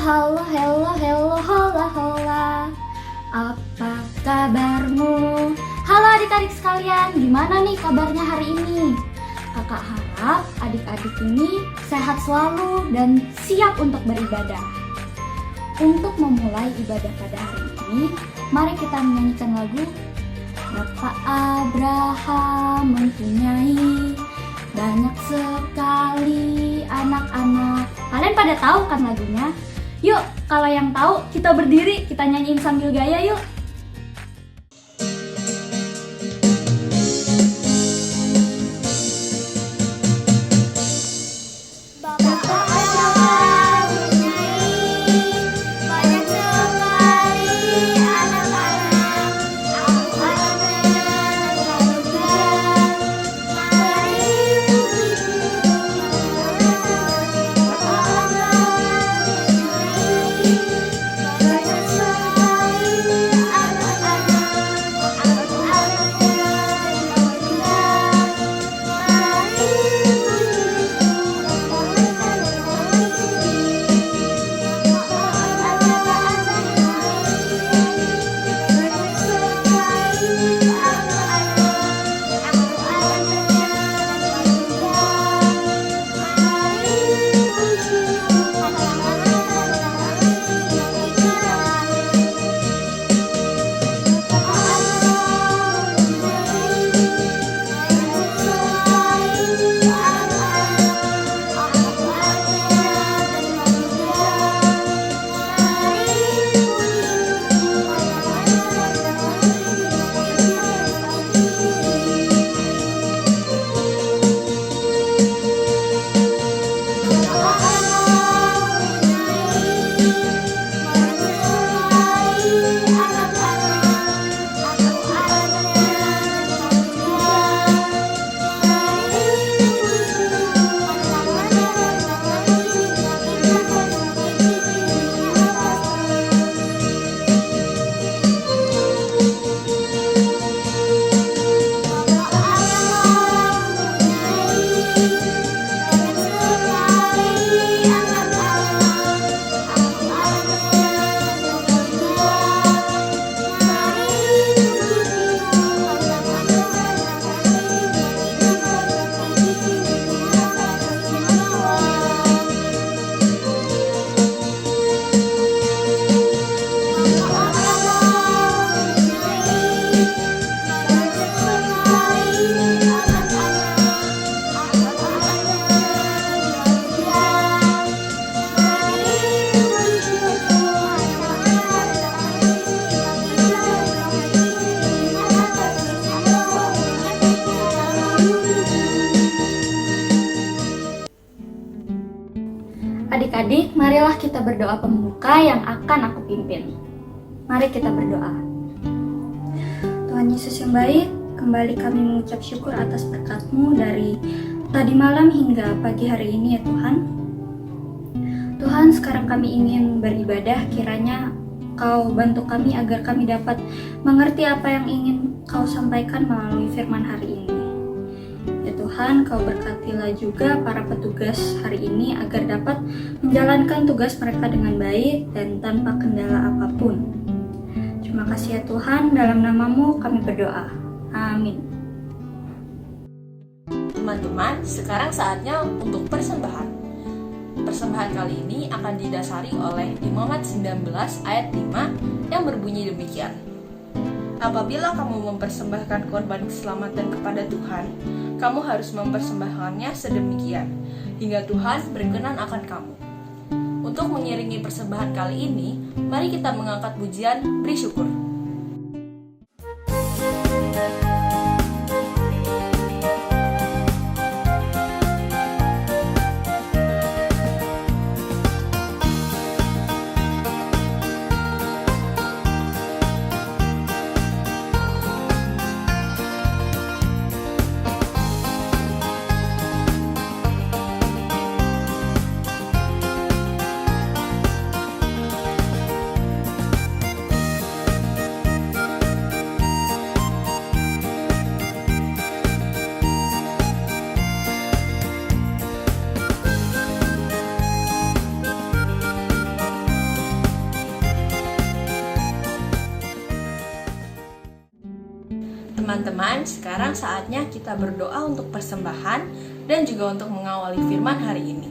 halo, hello, hello, hola, hola. Apa kabarmu? Halo adik-adik sekalian, gimana nih kabarnya hari ini? Kakak harap adik-adik ini sehat selalu dan siap untuk beribadah. Untuk memulai ibadah pada hari ini, mari kita menyanyikan lagu Bapak Abraham mempunyai banyak sekali anak-anak. Kalian pada tahu kan lagunya? Yuk, kalau yang tahu kita berdiri, kita nyanyiin sambil gaya yuk. Adik-adik, marilah kita berdoa pembuka yang akan aku pimpin. Mari kita berdoa. Tuhan Yesus yang baik, kembali kami mengucap syukur atas berkat-Mu dari tadi malam hingga pagi hari ini ya Tuhan. Tuhan, sekarang kami ingin beribadah, kiranya Kau bantu kami agar kami dapat mengerti apa yang ingin Kau sampaikan melalui firman hari ini. Tuhan, Kau berkatilah juga para petugas hari ini agar dapat menjalankan tugas mereka dengan baik dan tanpa kendala apapun. Terima kasih ya Tuhan, dalam nama-Mu kami berdoa. Amin. Teman-teman, sekarang saatnya untuk persembahan. Persembahan kali ini akan didasari oleh Imamat 19 ayat 5 yang berbunyi demikian. Apabila kamu mempersembahkan korban keselamatan kepada Tuhan, kamu harus mempersembahkannya sedemikian, hingga Tuhan berkenan akan kamu. Untuk mengiringi persembahan kali ini, mari kita mengangkat pujian Beri Syukur. Tuhan, sekarang saatnya kita berdoa untuk persembahan dan juga untuk mengawali firman hari ini.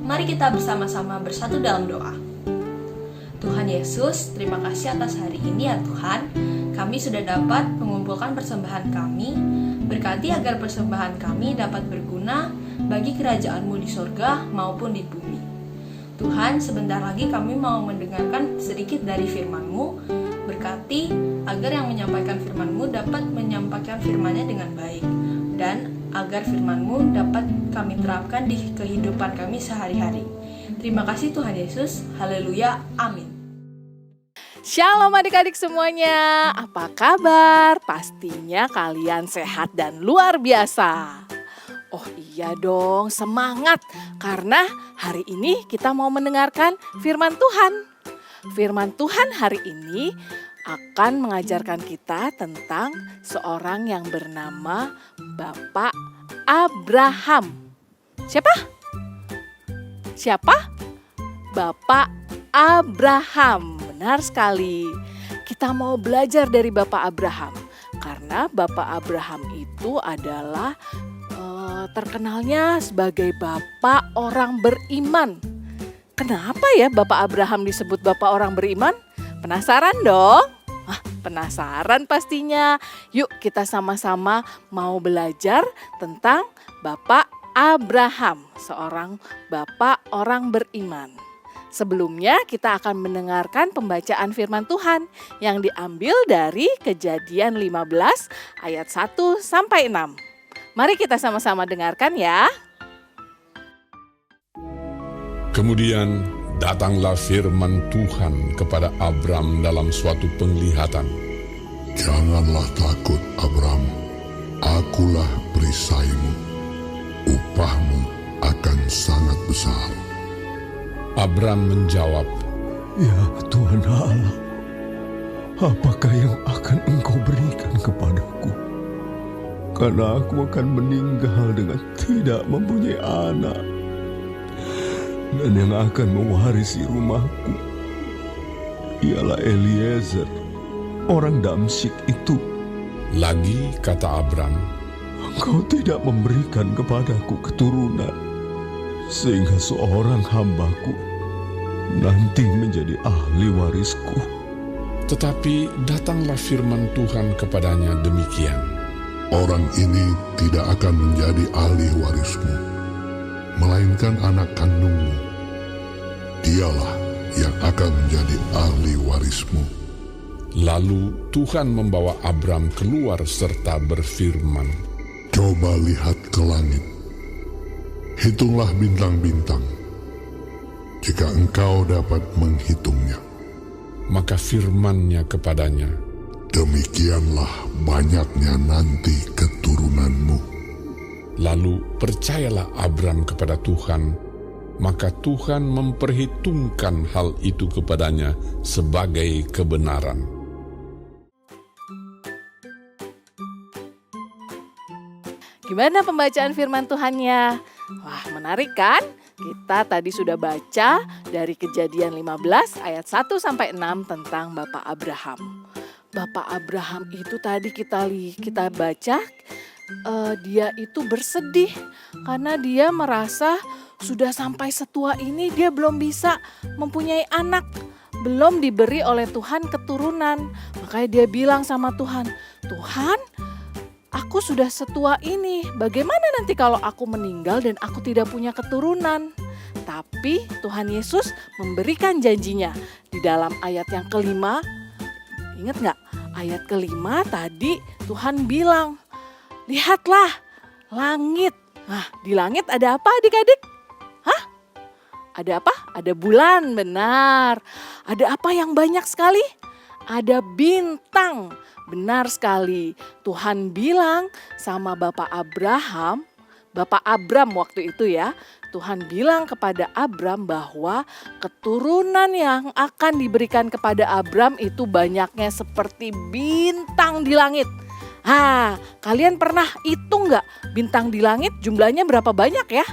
Mari kita bersama-sama bersatu dalam doa. Tuhan Yesus, terima kasih atas hari ini ya Tuhan. Kami sudah dapat mengumpulkan persembahan kami. Berkati agar persembahan kami dapat berguna bagi kerajaan-Mu di sorga maupun di bumi. Tuhan, sebentar lagi kami mau mendengarkan sedikit dari firman-Mu. Berkati agar yang menyampaikan firman-Mu dapat menyampaikan firman-Nya dengan baik. Dan agar firman-Mu dapat kami terapkan di kehidupan kami sehari-hari. Terima kasih Tuhan Yesus. Haleluya. Amin. Shalom adik-adik semuanya, apa kabar? Pastinya kalian sehat dan luar biasa. Oh iya dong, semangat karena hari ini kita mau mendengarkan firman Tuhan. Firman Tuhan hari ini akan mengajarkan kita tentang seorang yang bernama Bapak Abraham. Siapa? Bapak Abraham. Benar sekali. Kita mau belajar dari Bapak Abraham karena Bapak Abraham itu adalah terkenalnya sebagai bapak orang beriman. Kenapa ya Bapak Abraham disebut bapak orang beriman? Penasaran dong? Penasaran pastinya. Yuk kita sama-sama mau belajar tentang Bapak Abraham, seorang bapak orang beriman. Sebelumnya kita akan mendengarkan pembacaan firman Tuhan yang diambil dari Kejadian 15 ayat 1 sampai 6. Mari kita sama-sama dengarkan ya. Kemudian datanglah firman Tuhan kepada Abram dalam suatu penglihatan. Janganlah takut, Abram. Akulah perisaimu. Upahmu akan sangat besar. Abram menjawab, Ya Tuhan Allah, apakah yang akan Engkau berikan kepadaku? Karena aku akan meninggal dengan tidak mempunyai anak. Dan yang akan mewarisi rumahku ialah Eliezer, orang Damsyik itu. Lagi kata Abram, Engkau tidak memberikan kepadaku keturunan, sehingga seorang hambaku nanti menjadi ahli warisku. tetapi datanglah firman Tuhan kepadanya demikian. Orang ini tidak akan menjadi ahli warismu, melainkan anak kandungmu. Dialah yang akan menjadi ahli warismu. Lalu Tuhan membawa Abram keluar serta berfirman, Coba lihat ke langit. Hitunglah bintang-bintang, jika engkau dapat menghitungnya. maka firman-Nya kepadanya, Demikianlah banyaknya nanti keturunanmu. lalu percayalah Abram kepada Tuhan, maka Tuhan memperhitungkan hal itu kepadanya sebagai kebenaran. Gimana pembacaan firman Tuhannya? Wah, menarik kan? Kita tadi sudah baca dari Kejadian 15 ayat 1 sampai 6 tentang Bapak Abraham. Bapak Abraham itu tadi kita baca dia itu bersedih karena dia merasa sudah sampai setua ini dia belum bisa mempunyai anak, belum diberi oleh Tuhan keturunan. Makanya dia bilang sama Tuhan, Tuhan, aku sudah setua ini, bagaimana nanti kalau aku meninggal dan aku tidak punya keturunan? Tapi Tuhan Yesus memberikan janjinya di dalam ayat yang kelima. Ingat gak? Ayat kelima tadi Tuhan bilang, lihatlah langit. Nah, di langit ada apa adik-adik? Hah? Ada apa? Ada bulan, benar. Ada apa yang banyak sekali? Ada bintang. Benar sekali. Tuhan bilang sama Bapak Abram waktu itu ya. Tuhan bilang kepada Abram bahwa keturunan yang akan diberikan kepada Abram itu banyaknya seperti bintang di langit. Kalian pernah hitung gak bintang di langit jumlahnya berapa banyak ya?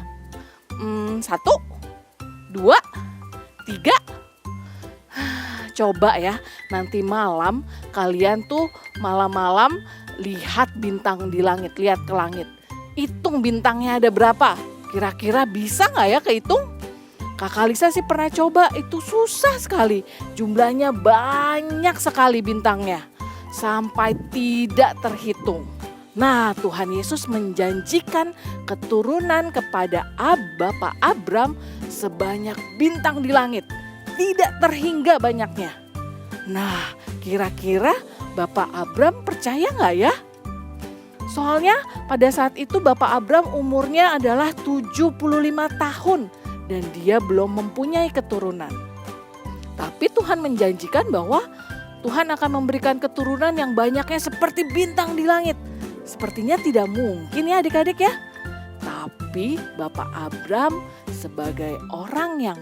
1, 2, 3. Coba ya nanti malam kalian tuh malam-malam lihat bintang di langit, lihat ke langit. Hitung bintangnya ada berapa. Kira-kira bisa nggak ya kehitung? Kakak Lisa sih pernah coba, itu susah sekali. Jumlahnya banyak sekali bintangnya. Sampai tidak terhitung. Nah, Tuhan Yesus menjanjikan keturunan kepada Bapak Abram sebanyak bintang di langit. Tidak terhingga banyaknya. Nah, kira-kira Bapak Abram percaya nggak ya? Soalnya pada saat itu Bapak Abram umurnya adalah 75 tahun dan dia belum mempunyai keturunan. Tapi Tuhan menjanjikan bahwa Tuhan akan memberikan keturunan yang banyaknya seperti bintang di langit. Sepertinya tidak mungkin ya adik-adik ya. Tapi Bapak Abram sebagai orang yang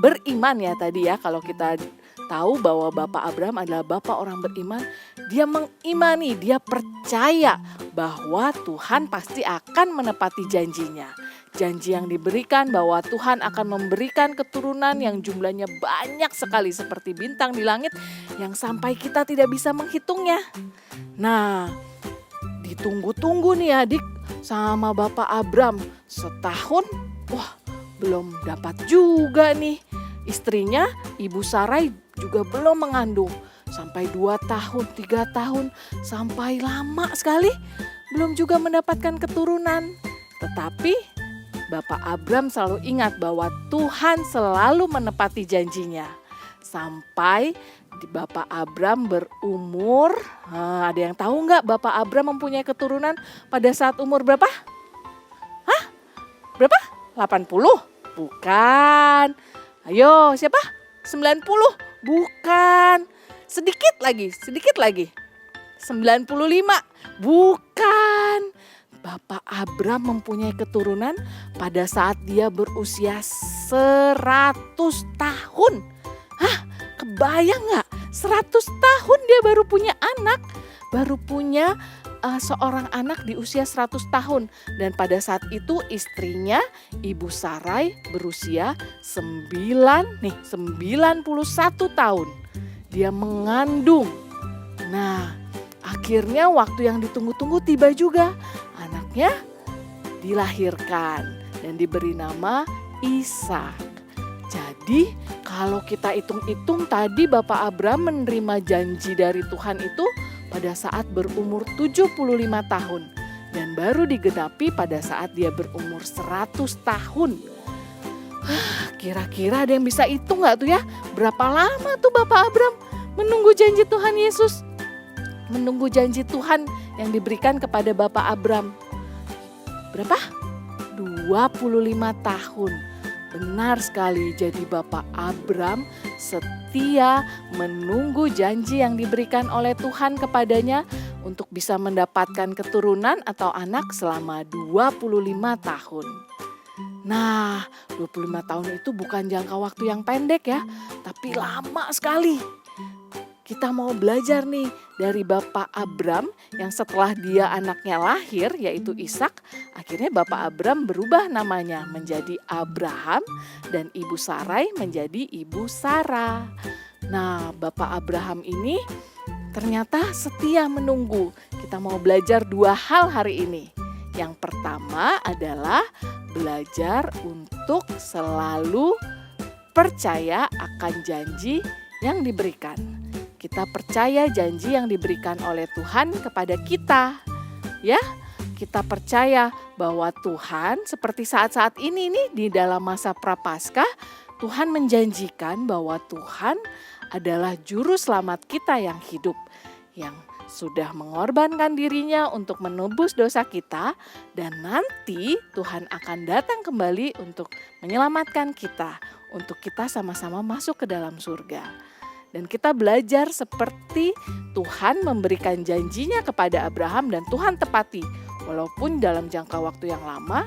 beriman ya tadi ya, kalau kita tahu bahwa Bapak Abram adalah Bapak orang beriman, dia mengimani, dia percaya bahwa Tuhan pasti akan menepati janjinya. Janji yang diberikan bahwa Tuhan akan memberikan keturunan yang jumlahnya banyak sekali seperti bintang di langit yang sampai kita tidak bisa menghitungnya. Nah, ditunggu-tunggu nih adik sama Bapak Abram setahun, wah belum dapat juga nih. Istrinya Ibu Sarai juga belum mengandung. Sampai 2 tahun, 3 tahun, sampai lama sekali belum juga mendapatkan keturunan. Tetapi Bapak Abram selalu ingat bahwa Tuhan selalu menepati janjinya. Sampai Bapak Abram berumur, ada yang tahu nggak Bapak Abram mempunyai keturunan pada saat umur berapa? Hah? Berapa? 80? Bukan. Ayo, siapa? 90? Bukan. Sedikit lagi. 95? Bukan. Bapak Abram mempunyai keturunan pada saat dia berusia 100 tahun. Hah? Kebayang nggak? 100 tahun dia baru punya anak. Baru punya seorang anak di usia 100 tahun. Dan pada saat itu istrinya Ibu Sarai berusia 91 tahun. Dia mengandung. Nah, akhirnya waktu yang ditunggu-tunggu tiba juga. Anaknya dilahirkan dan diberi nama Ishak. Jadi kalau kita hitung-hitung tadi Bapak Abram menerima janji dari Tuhan itu pada saat berumur 75 tahun. Dan baru digenapi pada saat dia berumur 100 tahun. Kira-kira ada yang bisa hitung gak tuh ya? Berapa lama tuh Bapak Abram menunggu janji Tuhan Yesus? Menunggu janji Tuhan yang diberikan kepada Bapak Abram. Berapa? 25 tahun. Benar sekali, jadi Bapak Abram setia menunggu janji yang diberikan oleh Tuhan kepadanya untuk bisa mendapatkan keturunan atau anak selama 25 tahun. Nah, 25 tahun itu bukan jangka waktu yang pendek ya, tapi lama sekali. Kita mau belajar nih dari Bapak Abram yang setelah dia anaknya lahir yaitu Ishak, akhirnya Bapak Abram berubah namanya menjadi Abraham dan Ibu Sarai menjadi Ibu Sarah. Nah, Bapak Abraham ini ternyata setia menunggu. Kita mau belajar 2 hal hari ini. Yang pertama adalah belajar untuk selalu percaya akan janji yang diberikan. Kita percaya janji yang diberikan oleh Tuhan kepada kita. Ya, kita percaya bahwa Tuhan seperti saat-saat ini nih di dalam masa Prapaskah, Tuhan menjanjikan bahwa Tuhan adalah juru selamat kita yang hidup, yang sudah mengorbankan dirinya untuk menebus dosa kita, dan nanti Tuhan akan datang kembali untuk menyelamatkan kita, untuk kita sama-sama masuk ke dalam surga. Dan kita belajar seperti Tuhan memberikan janjinya kepada Abraham dan Tuhan tepati. Walaupun dalam jangka waktu yang lama,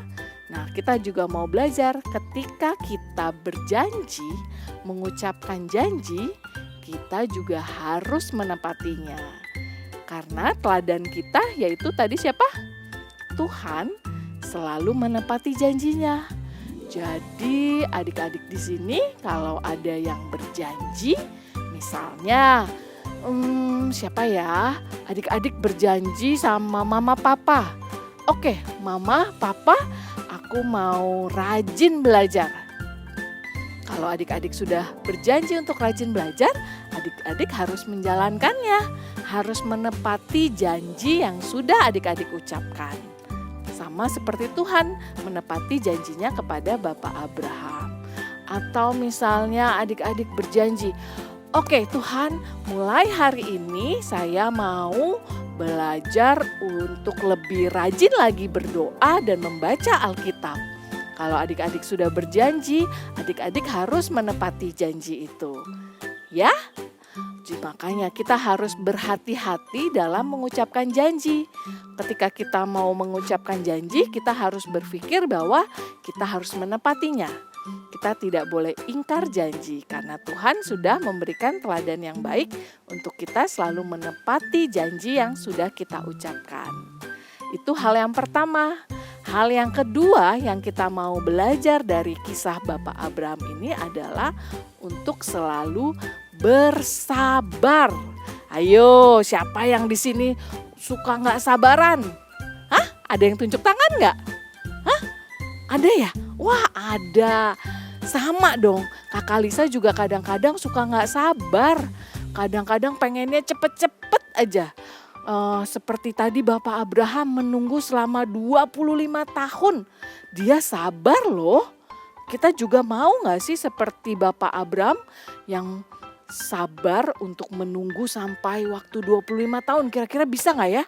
nah kita juga mau belajar ketika kita berjanji, mengucapkan janji, kita juga harus menepatinya. Karena teladan kita yaitu tadi siapa? Tuhan selalu menepati janjinya. Jadi adik-adik di sini kalau ada yang berjanji, misalnya Siapa ya? Adik-adik berjanji sama mama papa. Oke, mama, papa, aku mau rajin belajar. Kalau adik-adik sudah berjanji untuk rajin belajar, adik-adik harus menjalankannya, harus menepati janji yang sudah adik-adik ucapkan. Sama seperti Tuhan menepati janjinya kepada Bapak Abraham. Atau misalnya adik-adik berjanji, oke Tuhan, mulai hari ini saya mau belajar untuk lebih rajin lagi berdoa dan membaca Alkitab. Kalau adik-adik sudah berjanji, adik-adik harus menepati janji itu. Ya, makanya kita harus berhati-hati dalam mengucapkan janji. Ketika kita mau mengucapkan janji, kita harus berpikir bahwa kita harus menepatinya. Kita tidak boleh ingkar janji karena Tuhan sudah memberikan teladan yang baik untuk kita selalu menepati janji yang sudah kita ucapkan. Itu hal yang pertama. Hal yang kedua yang kita mau belajar dari kisah Bapak Abraham ini adalah untuk selalu bersabar. Ayo, siapa yang di sini suka nggak sabaran? Hah? Ada yang tunjuk tangan nggak? Hah? Ada ya? Wah, ada. Sama dong. Kakak Lisa juga kadang-kadang suka nggak sabar. Kadang-kadang pengennya cepet-cepet aja. Seperti tadi Bapak Abraham menunggu selama 25 tahun. Dia sabar loh. Kita juga mau gak sih seperti Bapak Abraham yang sabar untuk menunggu sampai waktu 25 tahun. Kira-kira bisa gak ya?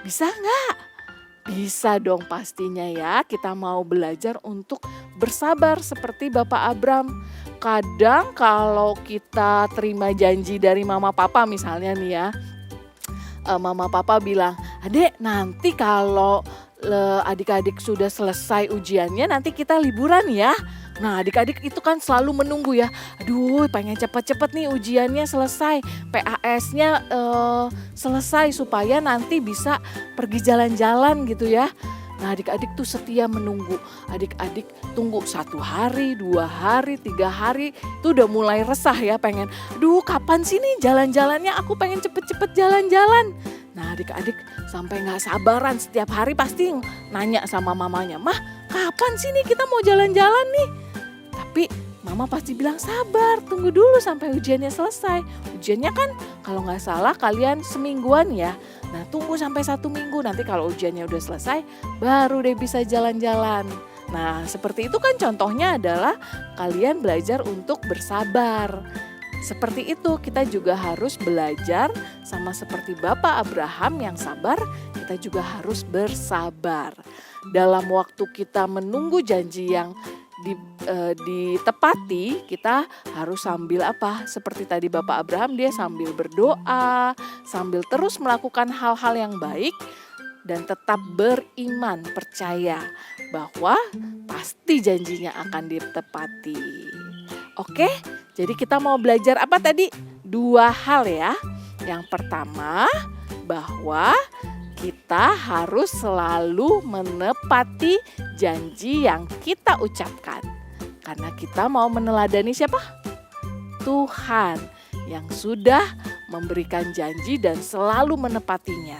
Bisa gak? Bisa dong pastinya ya. Kita mau belajar untuk bersabar seperti Bapak Abraham. Kadang kalau kita terima janji dari mama papa misalnya nih ya. Mama papa bilang, adek nanti kalau adik-adik sudah selesai ujiannya nanti kita liburan ya. Nah adik-adik itu kan selalu menunggu ya. Aduh pengen cepet-cepet nih ujiannya selesai. PAS-nya selesai supaya nanti bisa pergi jalan-jalan gitu ya. Nah adik-adik tuh setia menunggu. Adik-adik tunggu 1 hari, 2 hari, 3 hari. Itu udah mulai resah ya pengen. Aduh kapan sih nih jalan-jalannya, aku pengen cepet-cepet jalan-jalan. Nah adik-adik sampai gak sabaran setiap hari pasti nanya sama mamanya. Mah kapan sih nih kita mau jalan-jalan nih? Tapi mama pasti bilang sabar, tunggu dulu sampai ujiannya selesai. Ujiannya kan kalau gak salah kalian semingguan ya. Nah tunggu sampai 1 minggu, nanti kalau ujiannya udah selesai baru deh bisa jalan-jalan. Nah seperti itu kan contohnya adalah kalian belajar untuk bersabar. Seperti itu kita juga harus belajar sama seperti Bapak Abraham yang sabar, kita juga harus bersabar. Dalam waktu kita menunggu janji yang ditepati, kita harus sambil apa? Seperti tadi Bapak Abraham, dia sambil berdoa, sambil terus melakukan hal-hal yang baik dan tetap beriman, percaya bahwa pasti janjinya akan ditepati. Oke, jadi kita mau belajar apa tadi? 2 hal ya. Yang pertama, bahwa kita harus selalu menepati janji yang kita ucapkan. Karena kita mau meneladani siapa? Tuhan yang sudah memberikan janji dan selalu menepatinya.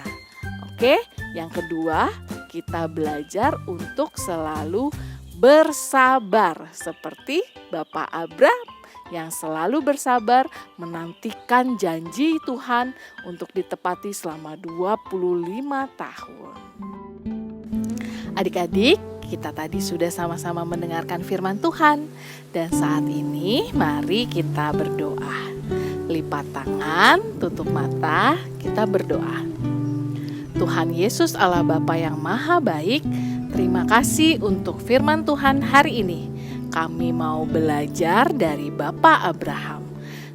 Oke, yang kedua kita belajar untuk selalu bersabar. Seperti Bapak Abraham yang selalu bersabar menantikan janji Tuhan untuk ditepati selama 25 tahun. Adik-adik, kita tadi sudah sama-sama mendengarkan firman Tuhan. Dan saat ini mari kita berdoa. Lipat tangan, tutup mata, kita berdoa. Tuhan Yesus Allah Bapa yang Maha Baik, terima kasih untuk firman Tuhan hari ini. Kami mau belajar dari Bapak Abraham.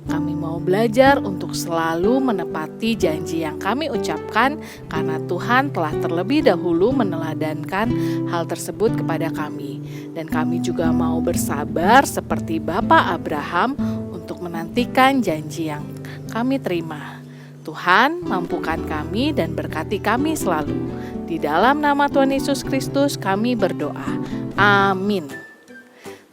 Kami mau belajar untuk selalu menepati janji yang kami ucapkan karena Tuhan telah terlebih dahulu meneladankan hal tersebut kepada kami. Dan kami juga mau bersabar seperti Bapak Abraham untuk menantikan janji yang kami terima. Tuhan mampukan kami dan berkati kami selalu. Di dalam nama Tuhan Yesus Kristus kami berdoa. Amin.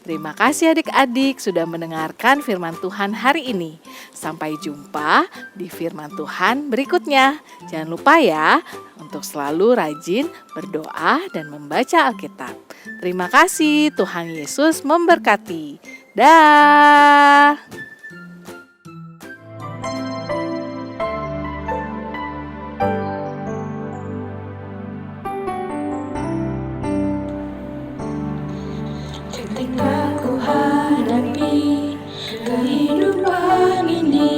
Terima kasih adik-adik sudah mendengarkan firman Tuhan hari ini. Sampai jumpa di firman Tuhan berikutnya. Jangan lupa ya untuk selalu rajin berdoa dan membaca Alkitab. Terima kasih, Tuhan Yesus memberkati. Dah. Ketika ku hadapi kehidupan ini,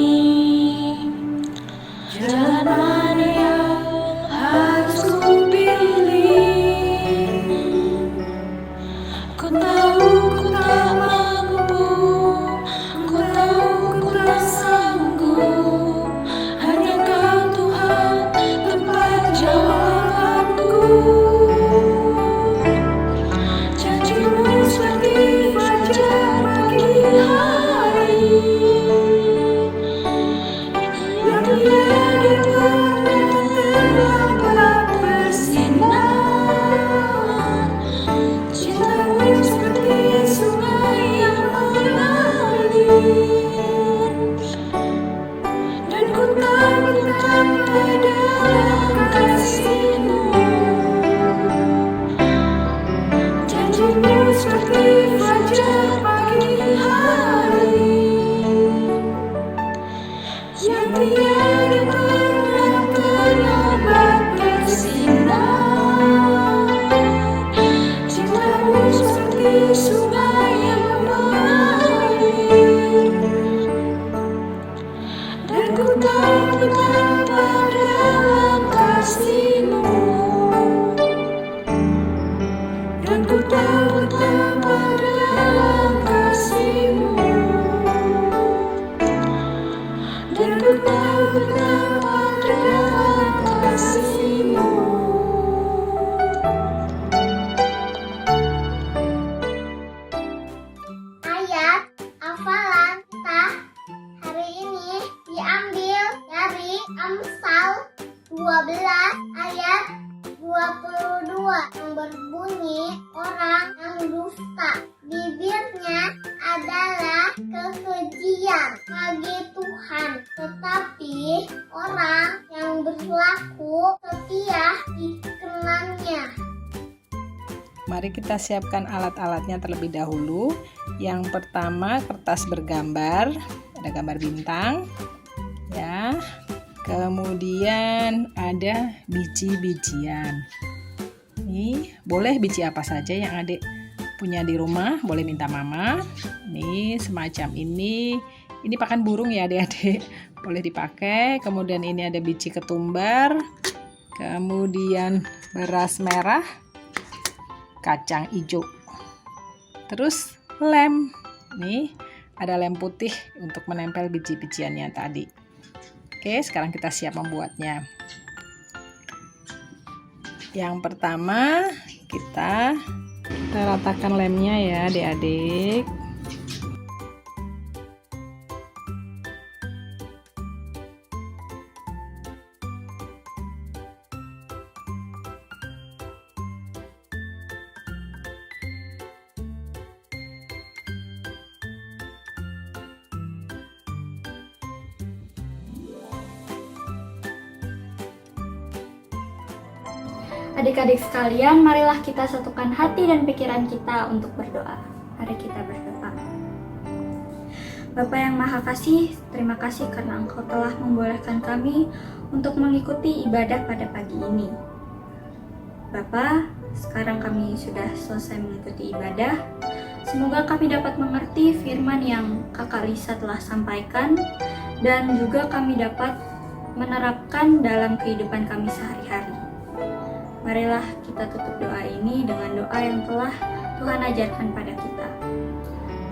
jalan mana yang harus ku pilih? Ku tahu ku tak mampu, ku tahu ku tak sanggup. Hanya Kau Tuhan tempat jawabanku. Janji-Mu seperti fajar pagi hari, yang tiada pernah terlambat bersinar. Cinta-Mu seperti sungai yang mengalir, dan ku tak betapa dalam kasih-Mu. Janji-Mu seperti fajar pagi hari, yang tiada pernah terlambat bersinar. Cinta-Mu seperti sungai yang mengalir, dan ku tahu betapa dalam kasih-Mu. Dan ku tahu betapa dalam kasih-Mu. Dan ku tahu betapa dalam kasih-Mu. Ayat hafalan kita hari ini diambil dari Amsal 12 ayat 22 yang berbunyi, orang yang dusta bibirnya adalah kekejian bagi Tuhan, tetapi orang yang berlaku setia dikenannya. Mari kita siapkan alat-alatnya terlebih dahulu. Yang pertama, kertas bergambar, ada gambar bintang, ya. Kemudian ada biji-bijian. Nih, boleh biji apa saja yang adik punya di rumah, boleh minta mama. Nih, semacam ini. Ini pakan burung ya adik-adik, boleh dipakai. Kemudian ini ada biji ketumbar, kemudian beras merah, kacang hijau, terus lem. Nih ada lem putih untuk menempel biji-bijiannya tadi. Oke, sekarang kita siap membuatnya. Yang pertama kita ratakan lemnya ya adik-adik. Adik-adik sekalian, marilah kita satukan hati dan pikiran kita untuk berdoa. Mari kita berdoa. Bapa yang Maha Kasih, terima kasih karena Engkau telah membolehkan kami untuk mengikuti ibadah pada pagi ini. Bapa, sekarang kami sudah selesai mengikuti ibadah. Semoga kami dapat mengerti firman yang Kakak Lisa telah sampaikan, dan juga kami dapat menerapkan dalam kehidupan kami sehari-hari. Marilah kita tutup doa ini dengan doa yang telah Tuhan ajarkan pada kita.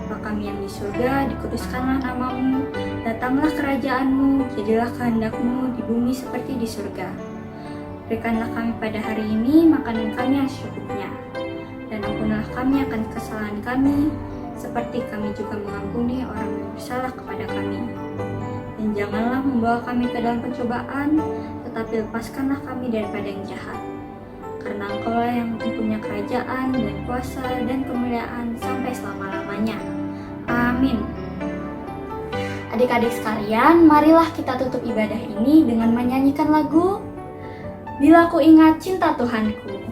Bapa kami yang di surga, dikuduskanlah nama-Mu, datanglah kerajaan-Mu, jadilah kehendak-Mu di bumi seperti di surga. Berikanlah kami pada hari ini makanan kami yang secukupnya, dan ampunilah kami akan kesalahan kami, seperti kami juga mengampuni orang yang bersalah kepada kami. Dan janganlah membawa kami ke dalam pencobaan, tetapi lepaskanlah kami daripada yang jahat. karena Engkaulah yang mempunyai kerajaan dan kuasa dan kemuliaan sampai selama-lamanya. Amin. Adik-adik sekalian, marilah kita tutup ibadah ini dengan menyanyikan lagu Bila Ku Ingat Cinta Tuhanku.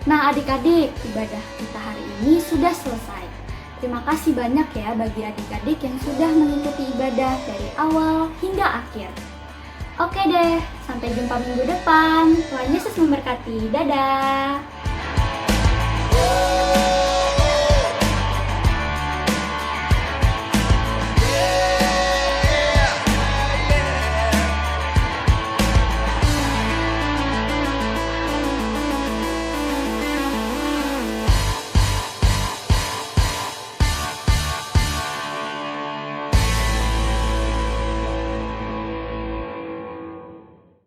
Nah adik-adik, ibadah kita hari ini sudah selesai. Terima kasih banyak ya bagi adik-adik yang sudah mengikuti ibadah dari awal hingga akhir. Oke deh, sampai jumpa minggu depan. Tuhan Yesus memberkati. Dadah.